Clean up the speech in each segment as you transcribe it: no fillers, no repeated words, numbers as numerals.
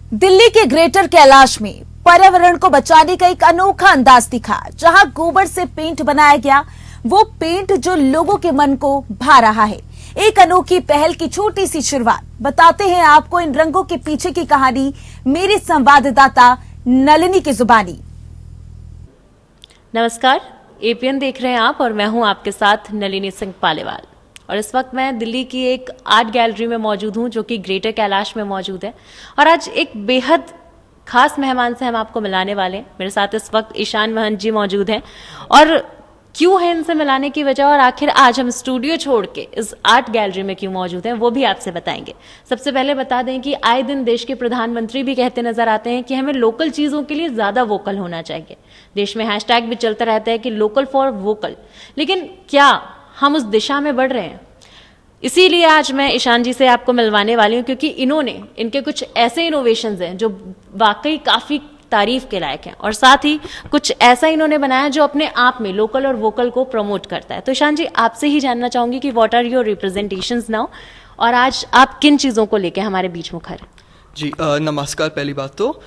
दिल्ली के ग्रेटर कैलाश में पर्यावरण को बचाने का एक अनोखा अंदाज दिखा। जहां गोबर से पेंट बनाया गया, वो पेंट जो लोगों के मन को भा रहा है। एक अनोखी पहल की छोटी सी शुरुआत। बताते हैं आपको इन रंगों के पीछे की कहानी, मेरी संवाददाता नलिनी की जुबानी। नमस्कार, एपीएन देख रहे हैं आप और मैं हूं आपके साथ नलिनी सिंह पालेवाल। और इस वक्त मैं दिल्ली की एक आर्ट गैलरी में मौजूद हूं जो कि ग्रेटर कैलाश में मौजूद है। और आज एक बेहद खास मेहमान से हम आपको मिलाने वाले हैं। मेरे साथ इस वक्त ईशान महंत जी मौजूद हैं। और क्यों है इनसे मिलाने की वजह और आखिर आज हम स्टूडियो छोड़ के इस आर्ट गैलरी में क्यों मौजूद हैं, वो भी आपसे बताएंगे। सबसे पहले बता दें कि आए दिन देश के प्रधानमंत्री भी कहते नजर आते हैं कि हमें लोकल चीजों के लिए ज्यादा वोकल होना चाहिए। देश में हैशटैग भी चलता रहता है कि लोकल फॉर वोकल, लेकिन क्या हम उस दिशा में बढ़ रहे हैं? इसीलिए आज मैं ईशान जी से आपको मिलवाने वाली हूं, क्योंकि इनके कुछ ऐसे इनोवेशंस हैं जो वाकई काफी तारीफ के लायक हैं, और साथ ही कुछ ऐसा इन्होंने बनाया जो अपने आप में लोकल और वोकल को प्रमोट करता है। तो ईशान जी, आपसे ही जानना चाहूंगी कि what are your representations now, और आज आप किन चीजों को लेकर हमारे बीच मुखर हैं? जी नमस्कार। पहली बात तो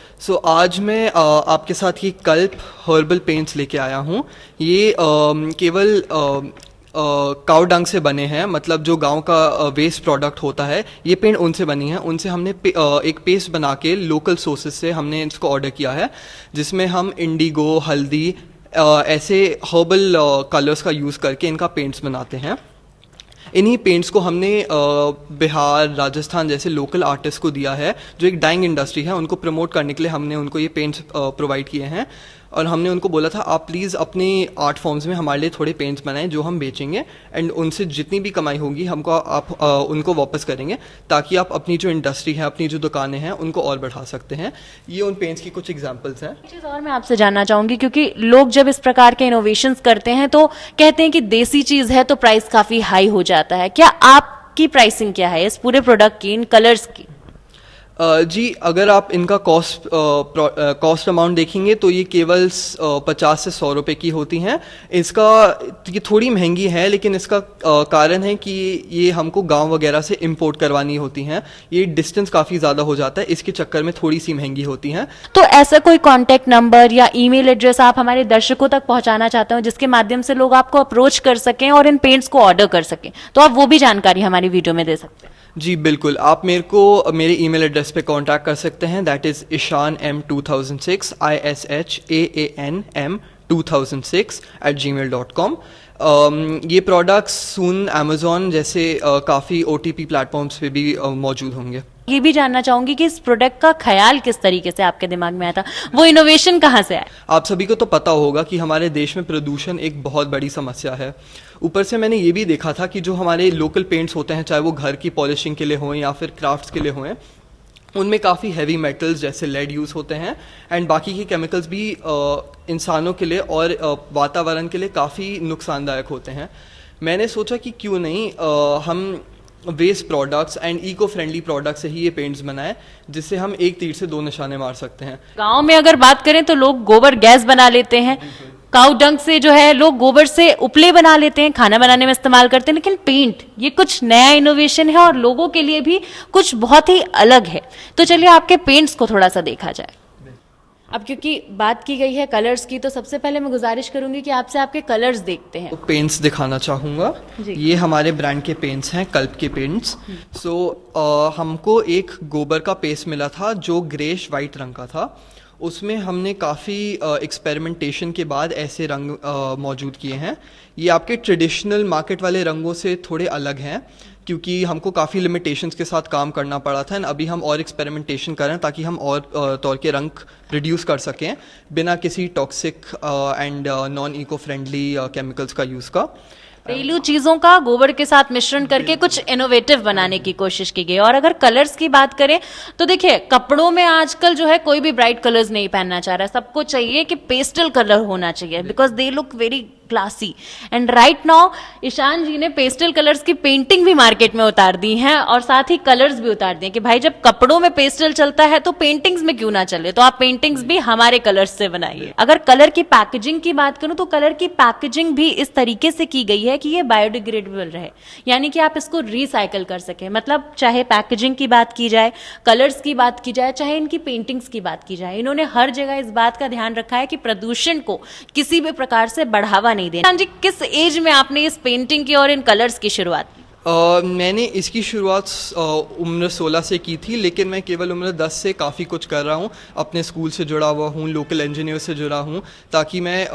आज मैं आपके साथ ये कल्प हर्बल पेंट्स लेके आया हूँ। ये केवल काउ डंग से बने हैं, मतलब जो गांव का वेस्ट प्रोडक्ट होता है, ये पेंट उनसे बनी है। उनसे हमने एक पेस्ट बना के लोकल सोर्सेज से हमने इसको ऑर्डर किया है, जिसमें हम इंडिगो, हल्दी, ऐसे हर्बल कलर्स का यूज़ करके इनका पेंट्स बनाते हैं। इन्हीं पेंट्स को हमने बिहार, राजस्थान जैसे लोकल आर्टिस्ट को दिया है, जो एक डाइंग इंडस्ट्री है। उनको प्रमोट करने के लिए हमने उनको ये पेंट्स प्रोवाइड किए हैं, और हमने उनको बोला था आप प्लीज़ अपने आर्ट फॉर्म्स में हमारे लिए थोड़े पेंट्स बनाएं जो हम बेचेंगे, एंड उनसे जितनी भी कमाई होगी हमको आप उनको वापस करेंगे, ताकि आप अपनी जो इंडस्ट्री है, अपनी जो दुकानें हैं, उनको और बढ़ा सकते हैं। ये उन पेंट्स की कुछ एग्जांपल्स हैं। एक चीज़ और मैं आपसे जानना चाहूंगी, क्योंकि लोग जब इस प्रकार के इनोवेशंस करते हैं तो कहते हैं कि देसी चीज़ है तो प्राइस काफ़ी हाई हो जाता है। क्या आपकी प्राइसिंग क्या है इस पूरे प्रोडक्ट की, इन कलर्स की? जी, अगर आप इनका कॉस्ट अमाउंट देखेंगे तो ये केवल 50 से 100 रुपये की होती हैं। ये थोड़ी महंगी है, लेकिन इसका कारण है कि ये हमको गांव वगैरह से इंपोर्ट करवानी होती हैं। ये डिस्टेंस काफ़ी ज़्यादा हो जाता है, इसके चक्कर में थोड़ी सी महंगी होती हैं। तो ऐसा कोई कॉन्टैक्ट नंबर या ईमेल एड्रेस आप हमारे दर्शकों तक पहुंचाना चाहते हो जिसके माध्यम से लोग आपको अप्रोच कर सकें और इन पेंट्स को ऑर्डर कर सकें, तो आप वो भी जानकारी हमारी वीडियो में दे सकते हैं? जी बिल्कुल, आप मेरे ईमेल एड्रेस पे कांटेक्ट कर सकते हैं। दैट इज़ ishanm2006 ishanm2006 ये प्रोडक्ट्स सून अमेजोन जैसे काफ़ी OTP प्लेटफॉर्म्स पे भी मौजूद होंगे। ये भी जानना चाहूंगी कि इस प्रोडक्ट का ख्याल किस तरीके से आपके दिमाग में आया था, वो इनोवेशन कहाँ से आया? आप सभी को तो पता होगा कि हमारे देश में प्रदूषण एक बहुत बड़ी समस्या है। ऊपर से मैंने ये भी देखा था कि जो हमारे लोकल पेंट्स होते हैं, चाहे वो घर की पॉलिशिंग के लिए हों या फिर क्राफ्ट्स के लिए हों, उनमें काफ़ी हैवी मेटल्स जैसे लेड यूज़ होते हैं, एंड बाकी के केमिकल्स भी इंसानों के लिए और वातावरण के लिए काफ़ी नुकसानदायक होते हैं। मैंने सोचा कि क्यों नहीं हम waste products and eco friendly products से ही ये पेंट्स बनाएं, जिससे हम एक तीर से दो निशाने मार सकते हैं। गांव में अगर बात करें तो लोग गोबर गैस बना लेते हैं, काउ डंग से जो है लोग गोबर से उपले बना लेते हैं, खाना बनाने में इस्तेमाल करते हैं, लेकिन पेंट ये कुछ नया इनोवेशन है और लोगों के लिए भी कुछ बहुत ही अलग है। तो चलिए आपके पेंट्स को थोड़ा सा देखा जाए। अब क्योंकि बात की गई है कलर्स की, तो सबसे पहले मैं गुजारिश करूंगी कि आपसे आपके कलर्स देखते हैं। तो पेंट्स दिखाना चाहूँगा। ये हमारे ब्रांड के पेंट्स हैं, कल्प के पेंट्स। हमको एक गोबर का पेस्ट मिला था जो ग्रेश वाइट रंग का था। उसमें हमने काफ़ी एक्सपेरिमेंटेशन के बाद ऐसे रंग मौजूद किए हैं। ये आपके ट्रेडिशनल मार्केट वाले रंगों से थोड़े अलग हैं, क्योंकि हमको काफ़ी लिमिटेशंस के साथ काम करना पड़ा था। अभी हम और एक्सपेरिमेंटेशन कर रहे हैं ताकि हम और तौर के रंग प्रोड्यूस कर सकें बिना किसी toxic and non eco friendly chemicals का यूज़ का। घरेलू चीजों का गोबर के साथ मिश्रण करके कुछ इनोवेटिव बनाने की कोशिश की गई। और अगर कलर्स की बात करें तो देखिए, कपड़ों में आजकल जो है कोई भी ब्राइट कलर्स नहीं पहनना चाह रहा है। सबको चाहिए कि पेस्टल कलर होना चाहिए, because they look very classy. And right now Ishan ji ने पेस्टल कलर्स की पेंटिंग भी मार्केट में उतार दी है और साथ ही कलर्स भी उतार दिए कि भाई जब कपड़ों में पेस्टल चलता है तो पेंटिंग्स में क्यों ना चले, तो आप पेंटिंग्स भी हमारे कलर्स से बनाइए। अगर कलर की पैकेजिंग की बात करूं तो कलर की पैकेजिंग भी इस तरीके से की गई है कि ये बायोडिग्रेडेबल रहे, यानी कि आप इसको रिसाइकल कर सके। मतलब चाहे पैकेजिंग की बात की जाए, कलर्स की बात की जाए, चाहे इनकी पेंटिंग्स की बात की जाए, इन्होंने हर जगह इस बात का ध्यान रखा है कि प्रदूषण को किसी भी प्रकार से बढ़ावा नहीं देना। जी, किस एज में आपने इस पेंटिंग की और इन कलर्स की शुरुआत की? मैंने इसकी शुरुआत उम्र 16 से की थी, लेकिन मैं केवल उम्र 10 से काफ़ी कुछ कर रहा हूँ। अपने स्कूल से जुड़ा हुआ हूँ, लोकल इंजीनियर से जुड़ा हूँ, ताकि मैं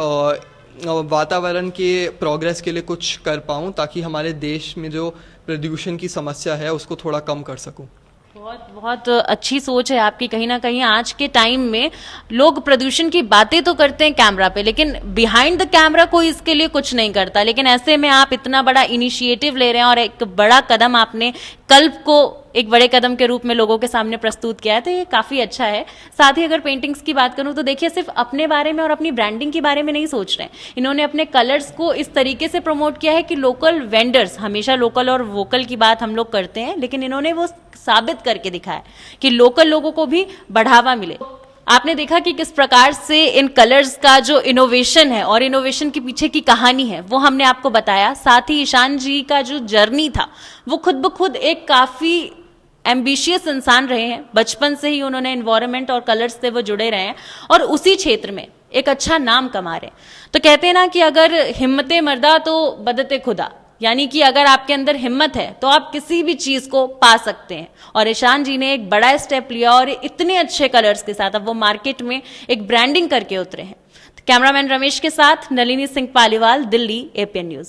वातावरण के प्रोग्रेस के लिए कुछ कर पाऊँ, ताकि हमारे देश में जो प्रदूषण की समस्या है उसको थोड़ा कम कर सकूँ। बहुत बहुत अच्छी सोच है आपकी। कहीं ना कहीं आज के टाइम में लोग प्रदूषण की बातें तो करते हैं कैमरा पे, लेकिन बिहाइंड द कैमरा कोई इसके लिए कुछ नहीं करता। लेकिन ऐसे में आप इतना बड़ा इनिशिएटिव ले रहे हैं और एक बड़ा कदम आपने कल्प को एक बड़े कदम के रूप में लोगों के सामने प्रस्तुत किया है, तो ये काफी अच्छा है। साथ ही अगर पेंटिंग्स की बात करूं तो देखिए, सिर्फ अपने बारे में और अपनी ब्रांडिंग के बारे में नहीं सोच रहे हैं, इन्होंने अपने कलर्स को इस तरीके से प्रमोट किया है कि लोकल वेंडर्स, हमेशा लोकल और वोकल की बात हम लोग करते हैं, लेकिन इन्होंने वो साबित करके दिखाया कि लोकल लोगों को भी बढ़ावा मिले। आपने देखा कि किस प्रकार से इन कलर्स का जो इनोवेशन है और इनोवेशन के पीछे की कहानी है वो हमने आपको बताया। साथ ही ईशान जी का जो जर्नी था वो खुद ब खुद एक काफी एम्बिशियस इंसान रहे हैं। बचपन से ही उन्होंने एनवायरनमेंट और कलर्स से वो जुड़े रहे हैं और उसी क्षेत्र में एक अच्छा नाम कमा रहे हैं। तो कहते हैं ना कि अगर हिम्मते मर्दा तो बदते खुदा, यानी कि अगर आपके अंदर हिम्मत है तो आप किसी भी चीज को पा सकते हैं। और ईशान जी ने एक बड़ा स्टेप लिया और इतने अच्छे कलर्स के साथ अब वो मार्केट में एक ब्रांडिंग करके उतरे हैं। तो कैमरामैन रमेश के साथ नलिनी सिंह पालीवाल, दिल्ली, एपीएन न्यूज।